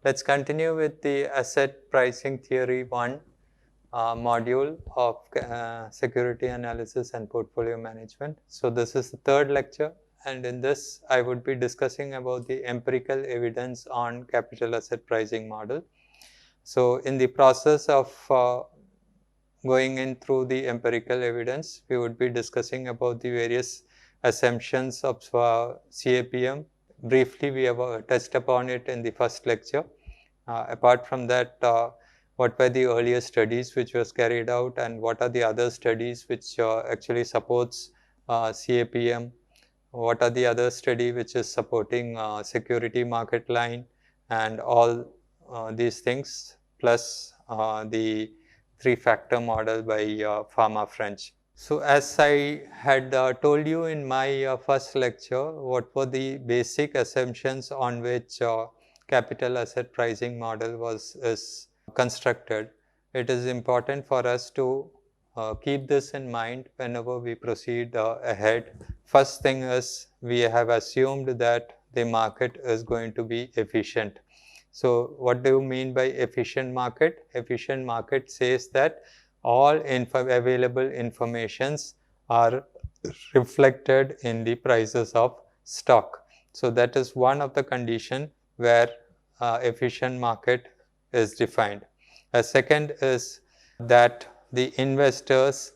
Let's continue with the asset pricing theory 1 module of security analysis and portfolio management. So this is the third lecture, and in this I would be discussing about the empirical evidence on capital asset pricing model. So in the process of going in through the empirical evidence, we would be discussing about the various assumptions of CAPM. Briefly, we have touched upon it in the first lecture. Apart from that, what were the earlier studies which was carried out, and what are the other studies which actually supports CAPM? What are the other study which is supporting security market line, and all these things, plus the three-factor model by Pharma French. So as I had told you in my first lecture, what were the basic assumptions on which capital asset pricing model is constructed. It is important for us to keep this in mind whenever we proceed ahead. First thing is, we have assumed that the market is going to be efficient. So what do you mean by efficient market? Efficient market says that all available informations are reflected in the prices of stock. So that is one of the condition where efficient market is defined. A second is that the investors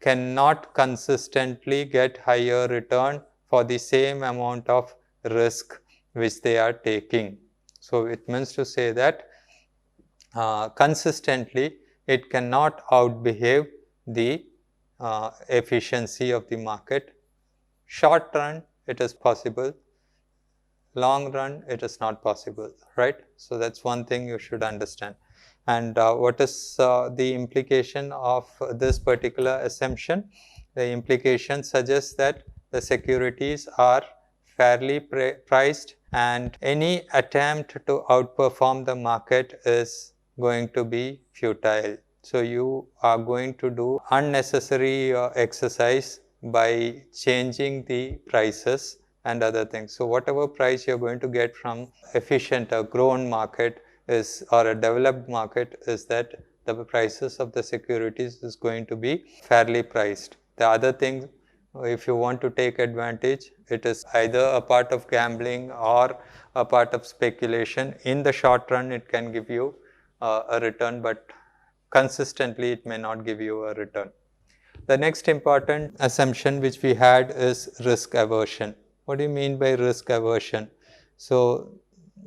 cannot consistently get higher return for the same amount of risk which they are taking. So it means to say that consistently it cannot outbehave the efficiency of the market. Short run it is possible, long run it is not possible, right? So that's one thing you should understand. And what is the implication of this particular assumption? The implication suggests that the securities are fairly priced, and any attempt to outperform the market is going to be futile. So you are going to do unnecessary exercise by changing the prices and other things. So whatever price you are going to get from efficient or grown market is, or a developed market, is that the prices of the securities is going to be fairly priced. The other thing, if you want to take advantage, it is either a part of gambling or a part of speculation. In the short run it can give you a return, but consistently it may not give you a return. The next important assumption which we had is risk aversion. What do you mean by risk aversion? So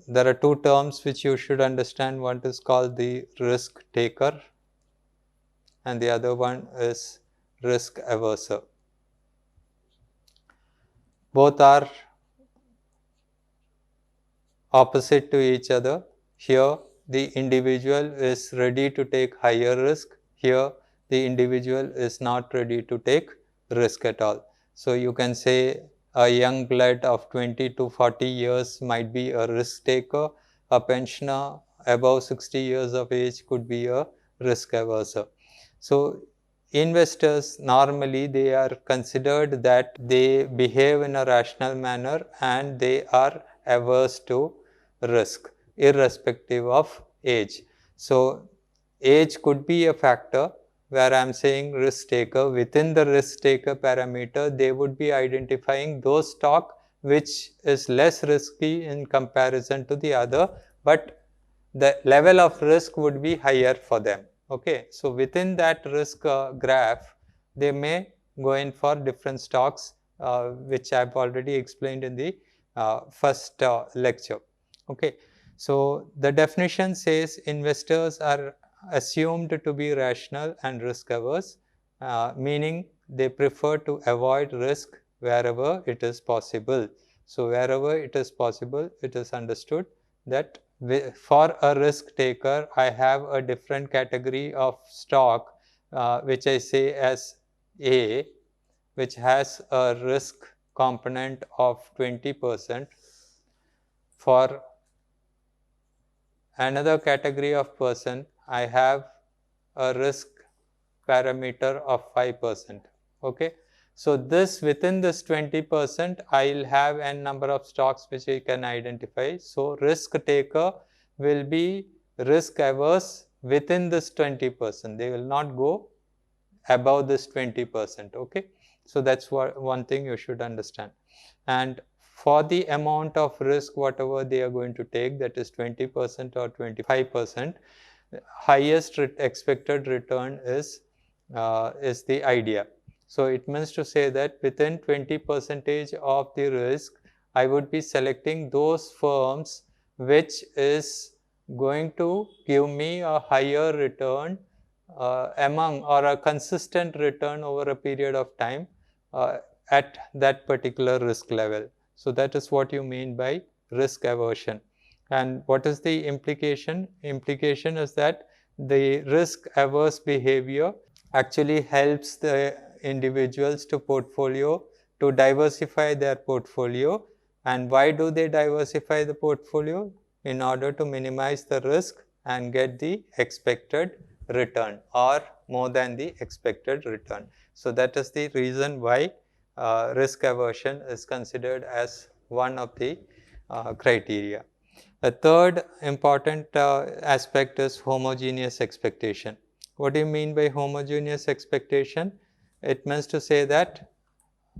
there are two terms which you should understand. One is called the risk taker and the other one is risk averser. Both are opposite to each other. Here the individual is ready to take higher risk. Here the individual is not ready to take risk at all. So you can say a young blood of 20 to 40 years might be a risk taker. A pensioner above 60 years of age could be a risk averser. So investors normally they are considered that they behave in a rational manner and they are averse to risk irrespective of age. So age could be a factor where I am saying risk taker. Within the risk taker parameter, they would be identifying those stock which is less risky in comparison to the other, but the level of risk would be higher for them. Okay, so within that risk graph, they may go in for different stocks, which I have already explained in the first lecture. Okay, so the definition says investors are assumed to be rational and risk averse, meaning they prefer to avoid risk wherever it is possible. So wherever it is possible, it is understood that for a risk taker, I have a different category of stock which I say as A, which has a risk component of 20%. For another category of person, I have a risk parameter of 5%. Okay. So this within this 20%, I will have n number of stocks which I can identify. So risk taker will be risk averse within this 20%. They will not go above this 20%. Okay, so that's one thing you should understand. And for the amount of risk whatever they are going to take, that is 20% or 25%, highest expected return is the idea. So it means to say that within 20% of the risk, I would be selecting those firms which is going to give me a higher return among, or a consistent return over a period of time at that particular risk level. So that is what you mean by risk aversion. And what is the implication? Implication is that the risk averse behavior actually helps the individuals to diversify their portfolio. And why do they diversify the portfolio? In order to minimize the risk and get the expected return, or more than the expected return. So that is the reason why risk aversion is considered as one of the criteria. A third important aspect is homogeneous expectation. What do you mean by homogeneous expectation? It means to say that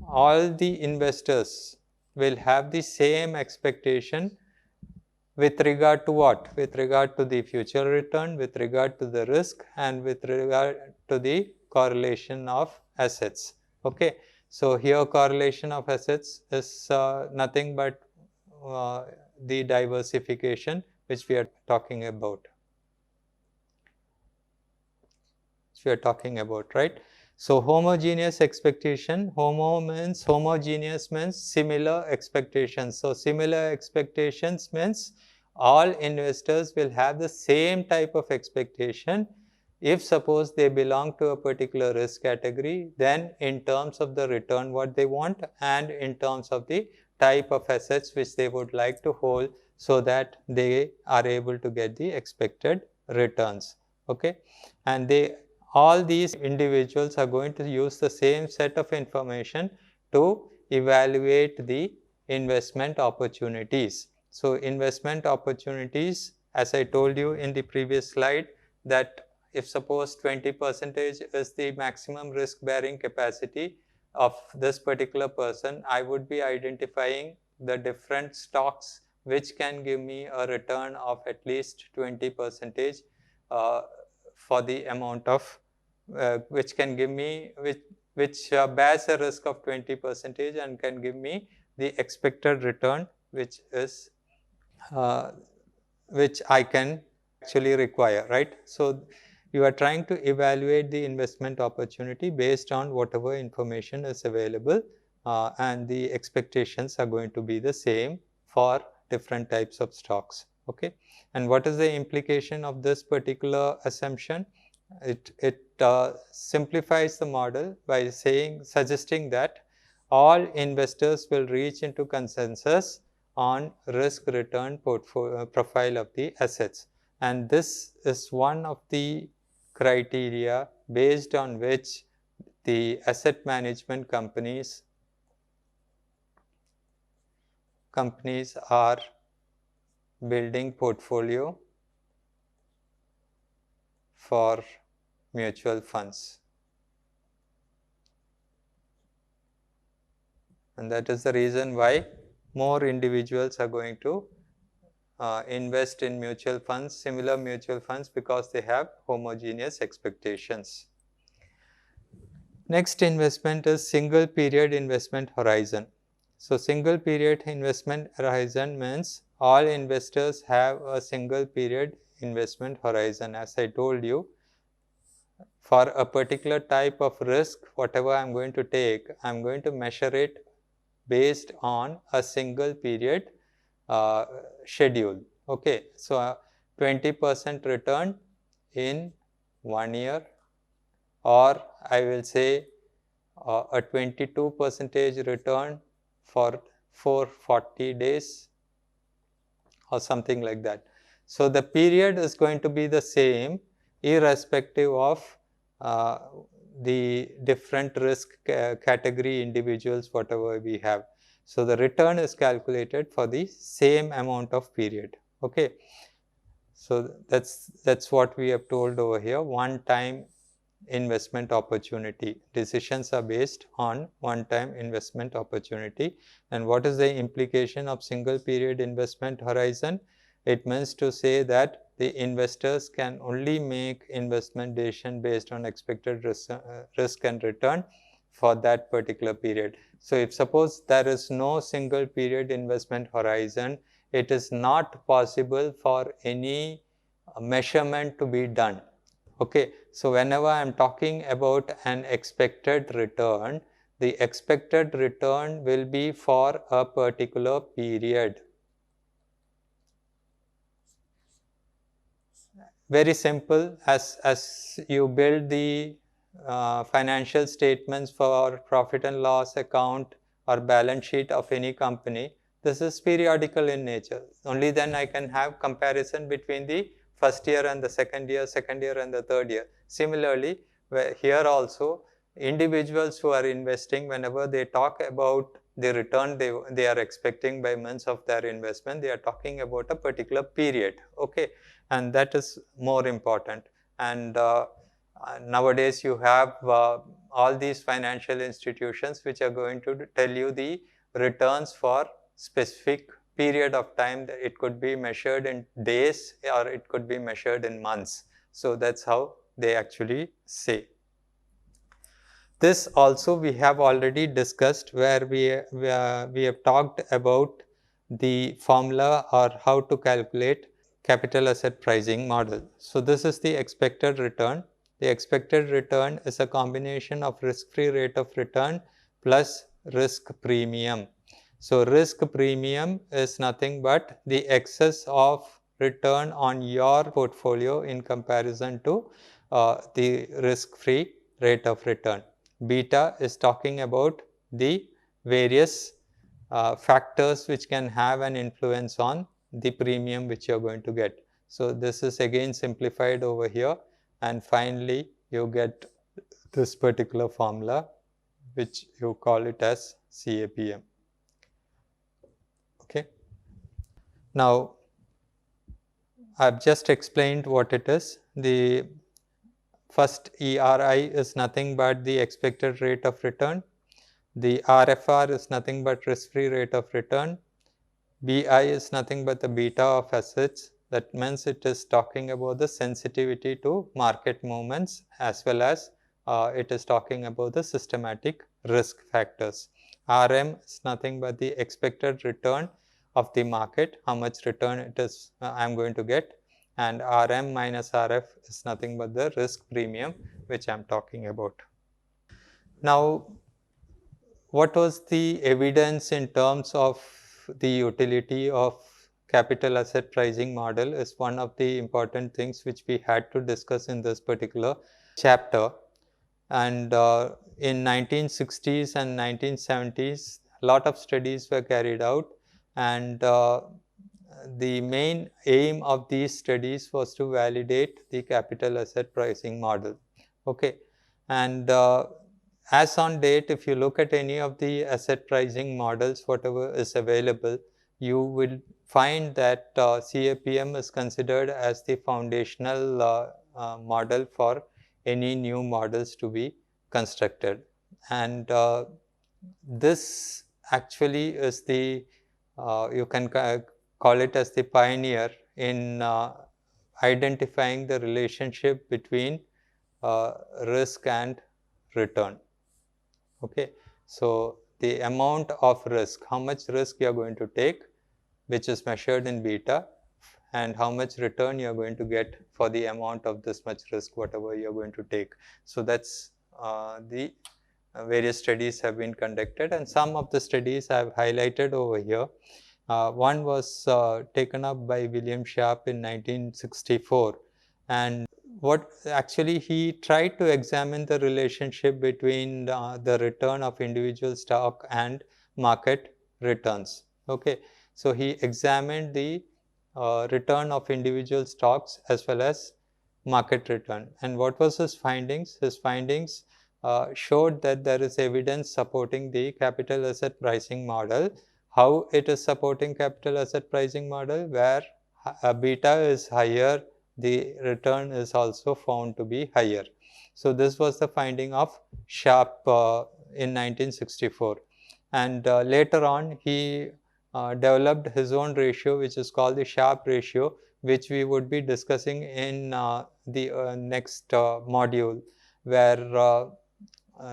all the investors will have the same expectation with regard to what? With regard to the future return, with regard to the risk, and with regard to the correlation of assets. Okay. So here correlation of assets is nothing but the diversification which we are talking about. Right? So homogeneous expectation, homogeneous means similar expectations. So similar expectations means all investors will have the same type of expectation. If suppose they belong to a particular risk category, then in terms of the return what they want, and in terms of the type of assets which they would like to hold, so that they are able to get the expected returns. Okay, and all these individuals are going to use the same set of information to evaluate the investment opportunities. So investment opportunities, as I told you in the previous slide, that if suppose 20% is the maximum risk bearing capacity of this particular person, I would be identifying the different stocks which can give me a return of at least 20% for the amount of which can give me, which bears a risk of 20% and can give me the expected return which is which I can actually require, right? So you are trying to evaluate the investment opportunity based on whatever information is available, and the expectations are going to be the same for different types of stocks. Okay, and what is the implication of this particular assumption? It simplifies the model by suggesting that all investors will reach into consensus on risk return profile of the assets, and this is one of the criteria based on which the asset management companies are building portfolio for mutual funds. And that is the reason why more individuals are going to invest in mutual funds, similar mutual funds, because they have homogeneous expectations. Next investment is single period investment horizon. So single period investment horizon means all investors have a single period investment horizon. As I told you, for a particular type of risk, whatever I am going to take, I am going to measure it based on a single period schedule. Okay, so 20% return in 1 year, or I will say a 22% return for 440 days or something like that. So the period is going to be the same irrespective of the different risk category individuals whatever we have. So the return is calculated for the same amount of period. Okay, So that's what we have told over here. One-time investment opportunity. Decisions are based on one-time investment opportunity. And what is the implication of single period investment horizon? It means to say that the investors can only make investment decision based on expected risk and return for that particular period. So if suppose there is no single period investment horizon, it is not possible for any measurement to be done. Okay, so whenever I am talking about an expected return, the expected return will be for a particular period. Very simple, as you build the financial statements for profit and loss account or balance sheet of any company, this is periodical in nature. Only then I can have comparison between the first year and the second year and the third year. Similarly, here also individuals who are investing, whenever they talk about the return they are expecting by means of their investment, they are talking about a particular period. Okay, and that is more important. And nowadays you have all these financial institutions which are going to tell you the returns for specific period of time. It could be measured in days or it could be measured in months. So that's how they actually say. This also we have already discussed, where we have talked about the formula or how to calculate capital asset pricing model. So this is the expected return. The expected return is a combination of risk-free rate of return plus risk premium. So risk premium is nothing but the excess of return on your portfolio in comparison to the risk-free rate of return. Beta is talking about the various factors which can have an influence on the premium which you are going to get. So this is again simplified over here, and finally you get this particular formula which you call it as CAPM. Okay. Now I've just explained what it is. The first ERI is nothing but the expected rate of return. The RFR is nothing but risk-free rate of return. BI is nothing but the beta of assets. That means it is talking about the sensitivity to market movements, as well as it is talking about the systematic risk factors. RM is nothing but the expected return of the market, how much return it is I am going to get, and RM minus RF is nothing but the risk premium which I am talking about. Now, what was the evidence in terms of the utility of capital asset pricing model is one of the important things which we had to discuss in this particular chapter. And in 1960s and 1970s, a lot of studies were carried out, and the main aim of these studies was to validate the capital asset pricing model. Okay, and as on date, if you look at any of the asset pricing models, whatever is available, you will find that CAPM is considered as the foundational model for any new models to be constructed. And this actually is the, you can call it as the pioneer in identifying the relationship between risk and return. Okay, so the amount of risk, how much risk you are going to take, which is measured in beta, and how much return you are going to get for the amount of this much risk, whatever you are going to take. So that's the various studies have been conducted, and some of the studies I have highlighted over here. One was taken up by William Sharpe in 1964, and what actually he tried to examine the relationship between the return of individual stock and market returns. Okay, so he examined the return of individual stocks as well as market return. And what was his findings? His findings showed that there is evidence supporting the capital asset pricing model. How it is supporting capital asset pricing model? Where beta is higher, the return is also found to be higher. So this was the finding of Sharpe in 1964, and later on he developed his own ratio, which is called the Sharpe ratio, which we would be discussing in the next module, where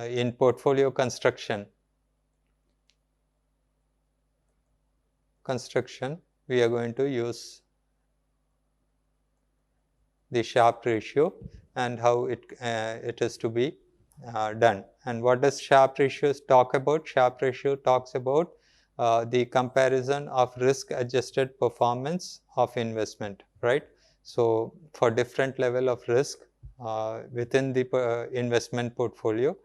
in portfolio construction we are going to use the Sharpe ratio and how it is to be done. And what does Sharpe ratio talk about? Sharpe ratio talks about the comparison of risk adjusted performance of investment, right? So for different level of risk within the investment portfolio,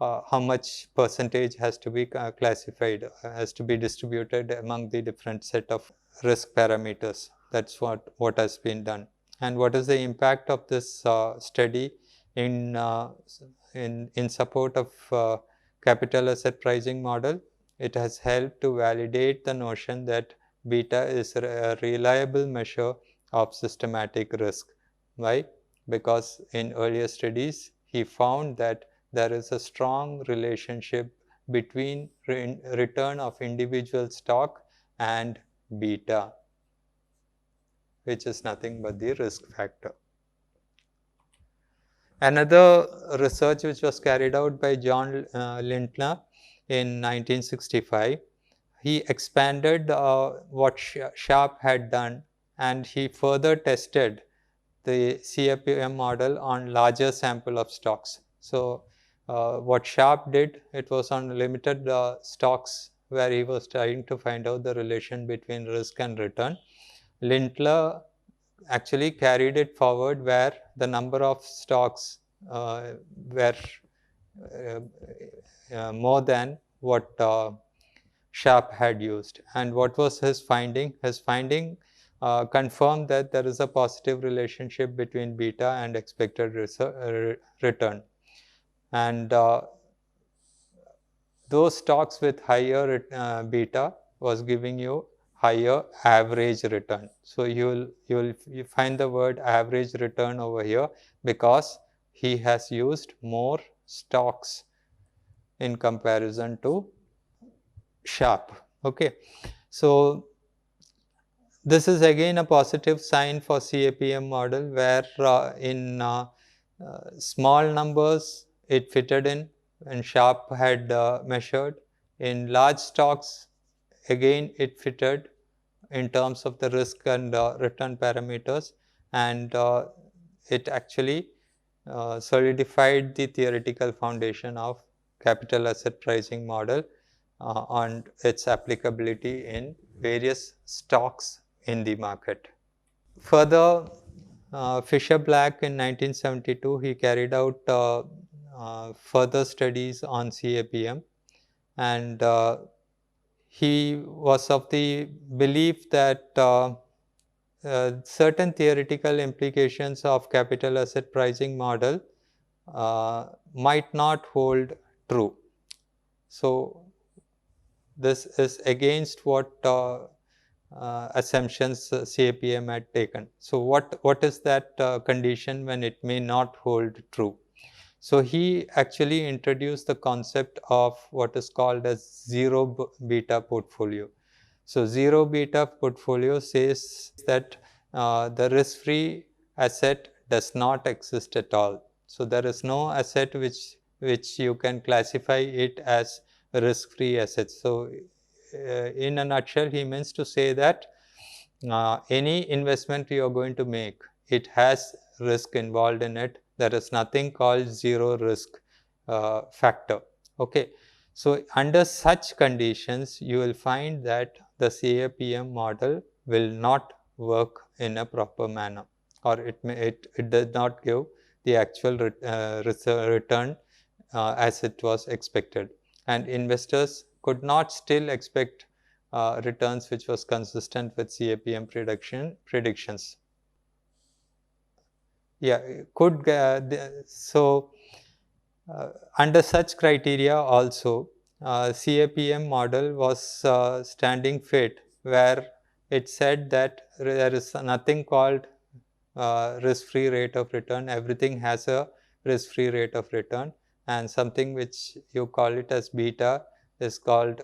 how much percentage has to be classified, has to be distributed among the different set of risk parameters. That's what has been done. And what is the impact of this study in support of capital asset pricing model? It has helped to validate the notion that beta is a reliable measure of systematic risk. Why? Because in earlier studies, he found that there is a strong relationship between return of individual stock and beta, which is nothing but the risk factor. Another research which was carried out by John Lintner in 1965, he expanded what Sharpe had done, and he further tested the CAPM model on larger sample of stocks. So what Sharpe did, it was on limited stocks where he was trying to find out the relation between risk and return. Lintner actually carried it forward where the number of stocks were more than what Sharpe had used. And what was his finding? His finding confirmed that there is a positive relationship between beta and expected return. And those stocks with higher beta was giving you higher average return. So you find the word average return over here because he has used more stocks in comparison to Sharpe. Okay, so this is again a positive sign for CAPM model where in small numbers it fitted in and Sharpe had measured. In large stocks again it fitted in terms of the risk and return parameters, and it actually solidified the theoretical foundation of capital asset pricing model on its applicability in various stocks in the market. Further, Fisher-Black in 1972, he carried out further studies on CAPM, and he was of the belief that certain theoretical implications of capital asset pricing model might not hold true. So this is against what assumptions CAPM had taken. So what is that condition when it may not hold true? So he actually introduced the concept of what is called as zero beta portfolio. So zero beta portfolio says that the risk-free asset does not exist at all. So there is no asset which you can classify it as risk-free assets. So in a nutshell, he means to say that any investment you are going to make, it has risk involved in it. There is nothing called zero risk factor. Okay. So under such conditions, you will find that the CAPM model will not work in a proper manner, or it does not give the actual return as it was expected, and investors could not still expect returns which was consistent with CAPM predictions. Yeah, so under such criteria also CAPM model was standing fit, where it said that there is nothing called risk-free rate of return. Everything has a risk-free rate of return, and something which you call it as beta is called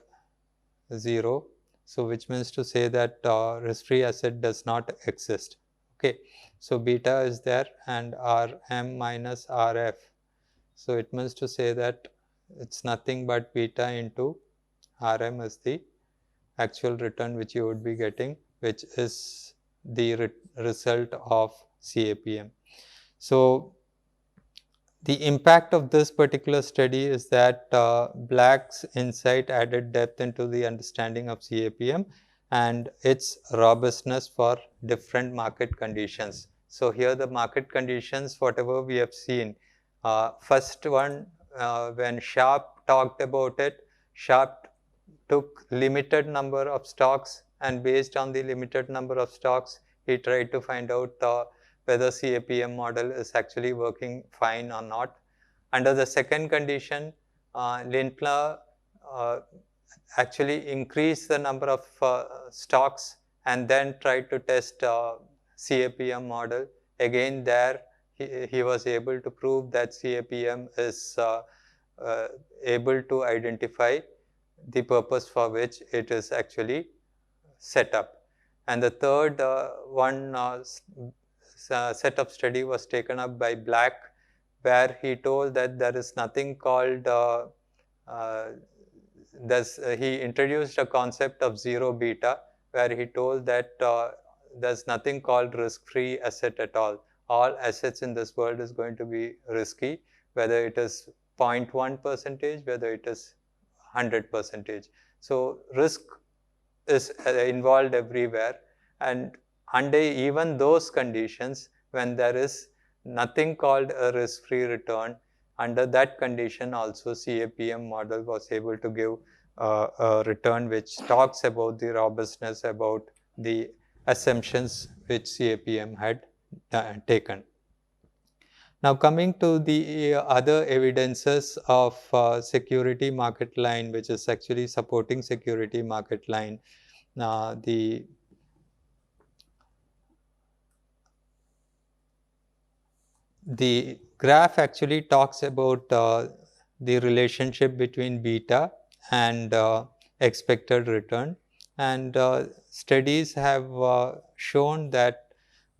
0. So which means to say that risk-free asset does not exist. Okay, so beta is there and Rm minus Rf. So it means to say that it's nothing but beta into Rm is the actual return which you would be getting, which is the result of CAPM. So the impact of this particular study is that Black's insight added depth into the understanding of CAPM and its robustness for different market conditions. So here the market conditions, whatever we have seen, first one, when Sharpe talked about it, Sharpe took limited number of stocks, and based on the limited number of stocks, he tried to find out whether CAPM model is actually working fine or not. Under the second condition, Lindner actually increased the number of stocks and then tried to test CAPM model. Again there, he was able to prove that CAPM is able to identify the purpose for which it is actually set up. And the third set of study was taken up by Black, where he told that there is nothing called, he introduced a concept of zero beta, where he told that there's nothing called risk-free asset at all. All assets in this world is going to be risky, whether it is 0.1%, whether it is 100%. So risk is involved everywhere, and under even those conditions, when there is nothing called a risk-free return, under that condition also CAPM model was able to give a return which talks about the robustness, about the assumptions which CAPM had taken. Now coming to the other evidences of security market line, which is actually supporting security market line, the graph actually talks about the relationship between beta and expected return, and studies have shown that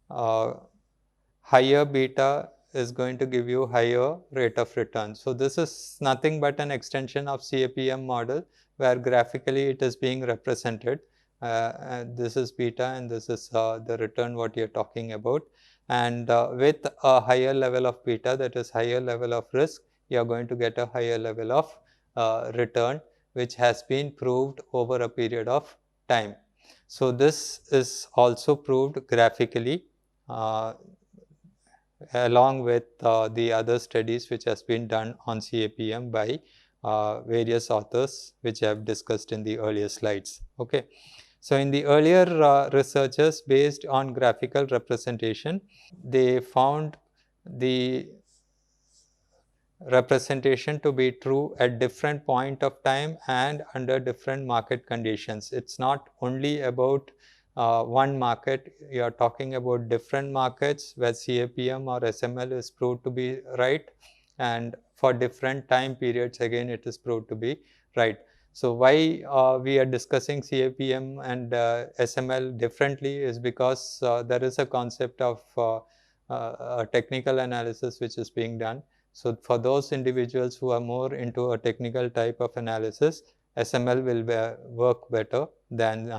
higher beta is going to give you higher rate of return. So this is nothing but an extension of CAPM model, where graphically it is being represented. This is beta and this is the return what you are talking about. And with a higher level of beta, that is higher level of risk, you are going to get a higher level of return, which has been proved over a period of time. So this is also proved graphically along with the other studies which has been done on CAPM by various authors, which I have discussed in the earlier slides. Okay. So in the earlier researchers, based on graphical representation, they found the representation to be true at different point of time and under different market conditions. It's not only about one market, you are talking about different markets where CAPM or SML is proved to be right, and for different time periods again it is proved to be right. So why we are discussing CAPM and SML differently is because there is a concept of a technical analysis which is being done. So for those individuals who are more into a technical type of analysis, SML will work better than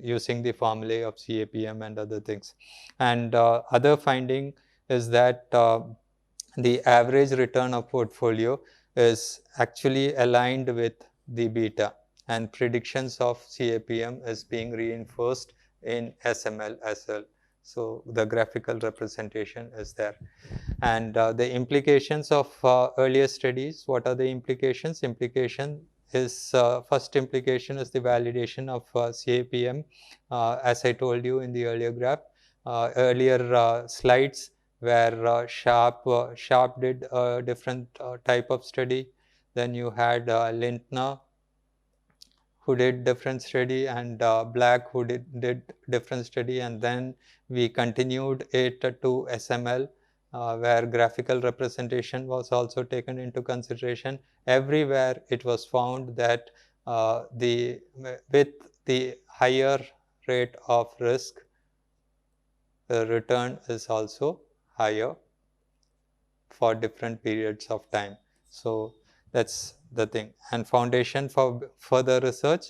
using the formulae of CAPM and other things. And other finding is that the average return of portfolio is actually aligned with the beta, and predictions of CAPM is being reinforced in SML as well. So the graphical representation is there. And the implications of earlier studies, what are the implications? Implication is, first implication is the validation of CAPM, as I told you in the earlier graph, earlier slides, where Sharpe did a different type of study. Then you had Lindner, who did different study, and Black who did different study, and then we continued it to SML, where graphical representation was also taken into consideration. Everywhere it was found that with the higher rate of risk, the return is also higher for different periods of time. So that's the thing. And foundation for further research,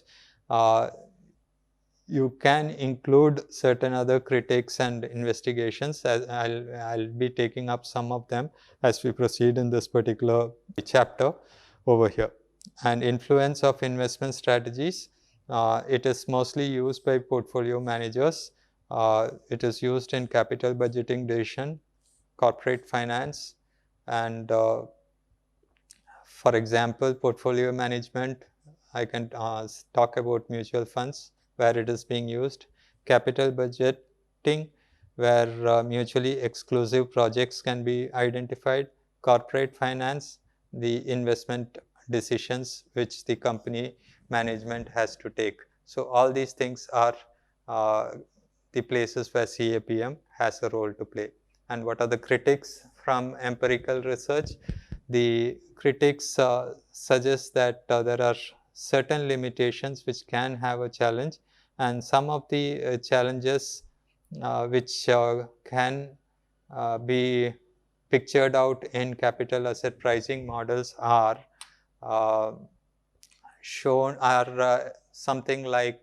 you can include certain other critiques and investigations. As I'll be taking up some of them as we proceed in this particular chapter over here. And influence of investment strategies, it is mostly used by portfolio managers. It is used in capital budgeting decision, corporate finance, and for example, portfolio management. I can talk about mutual funds where it is being used, capital budgeting where mutually exclusive projects can be identified, corporate finance, the investment decisions which the company management has to take. So all these things are the places where CAPM has a role to play. And what are the critics from empirical research? The critics suggest that there are certain limitations which can have a challenge, and some of the challenges which can be pictured out in capital asset pricing models are shown are something like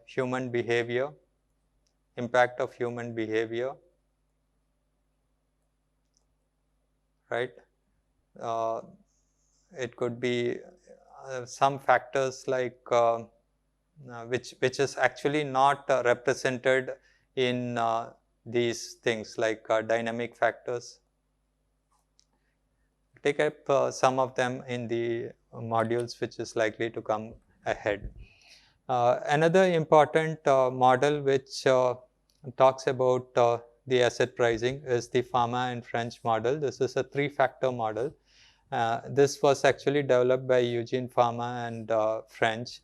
human behavior, impact of human behavior, right? It could be some factors like which is actually not represented in these things like dynamic factors. Take up some of them in the modules which is likely to come ahead. Another important model which talks about the asset pricing is the Fama and French model. This is a 3-factor model. This was actually developed by Eugene Fama and French.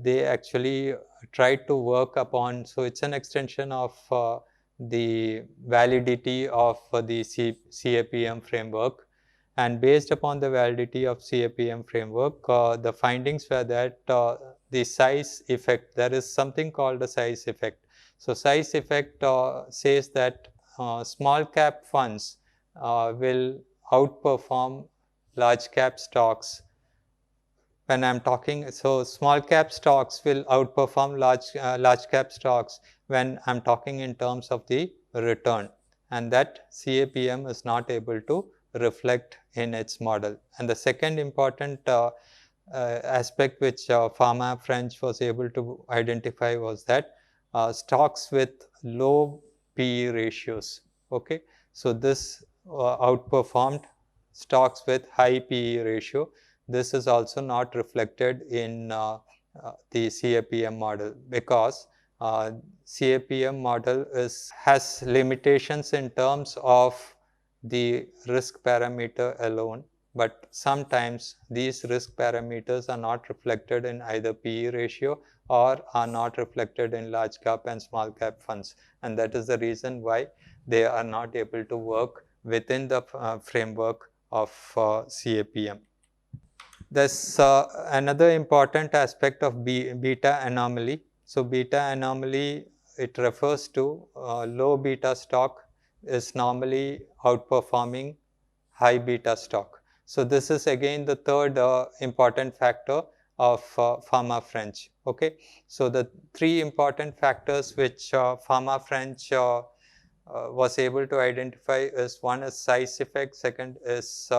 They actually tried to work upon, so it's an extension of the validity of the CAPM framework. And based upon the validity of CAPM framework, the findings were that the size effect, there is something called a size effect. So size effect says that small cap funds will outperform large cap stocks. When I'm talking, so small cap stocks will outperform large cap stocks when I'm talking in terms of the return, and that CAPM is not able to reflect in its model. And the second important aspect which Fama French was able to identify was that stocks with low PE ratios. Okay, so this outperformed stocks with high PE ratio. This is also not reflected in the CAPM model because CAPM model has limitations in terms of the risk parameter alone, but sometimes these risk parameters are not reflected in either PE ratio or are not reflected in large cap and small cap funds, and that is the reason why they are not able to work within the framework of CAPM. There's another important aspect of beta anomaly. So beta anomaly, it refers to low beta stock is normally outperforming high beta stock. So this is again the third important factor of Fama French. Okay, so the 3 important factors which Fama French was able to identify is, one is size effect, second is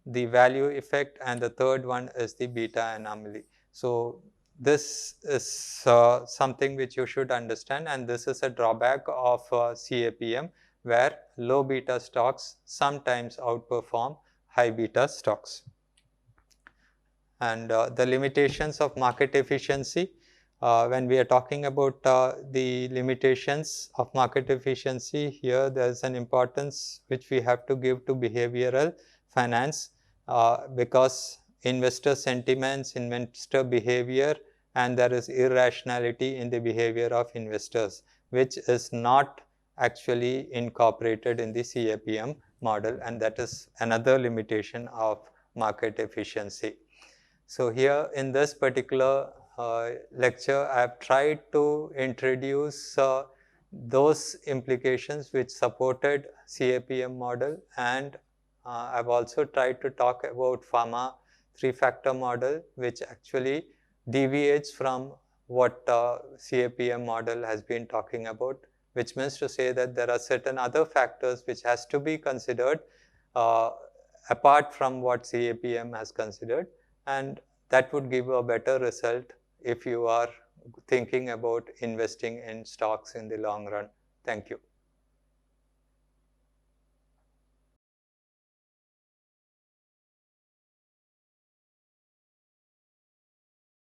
the value effect, and the third one is the beta anomaly. So this is something which you should understand, and this is a drawback of CAPM, where low beta stocks sometimes outperform high beta stocks. And the limitations of market efficiency, when we are talking about the limitations of market efficiency, here there is an importance which we have to give to behavioral finance, because investor sentiments, investor behavior and there is irrationality in the behavior of investors, which is not actually incorporated in the CAPM model, and that is another limitation of market efficiency. So here in this particular lecture, I have tried to introduce those implications which supported CAPM model, and I've also tried to talk about pharma three-factor model, which actually deviates from what CAPM model has been talking about, which means to say that there are certain other factors which has to be considered apart from what CAPM has considered, and that would give a better result if you are thinking about investing in stocks in the long run. Thank you.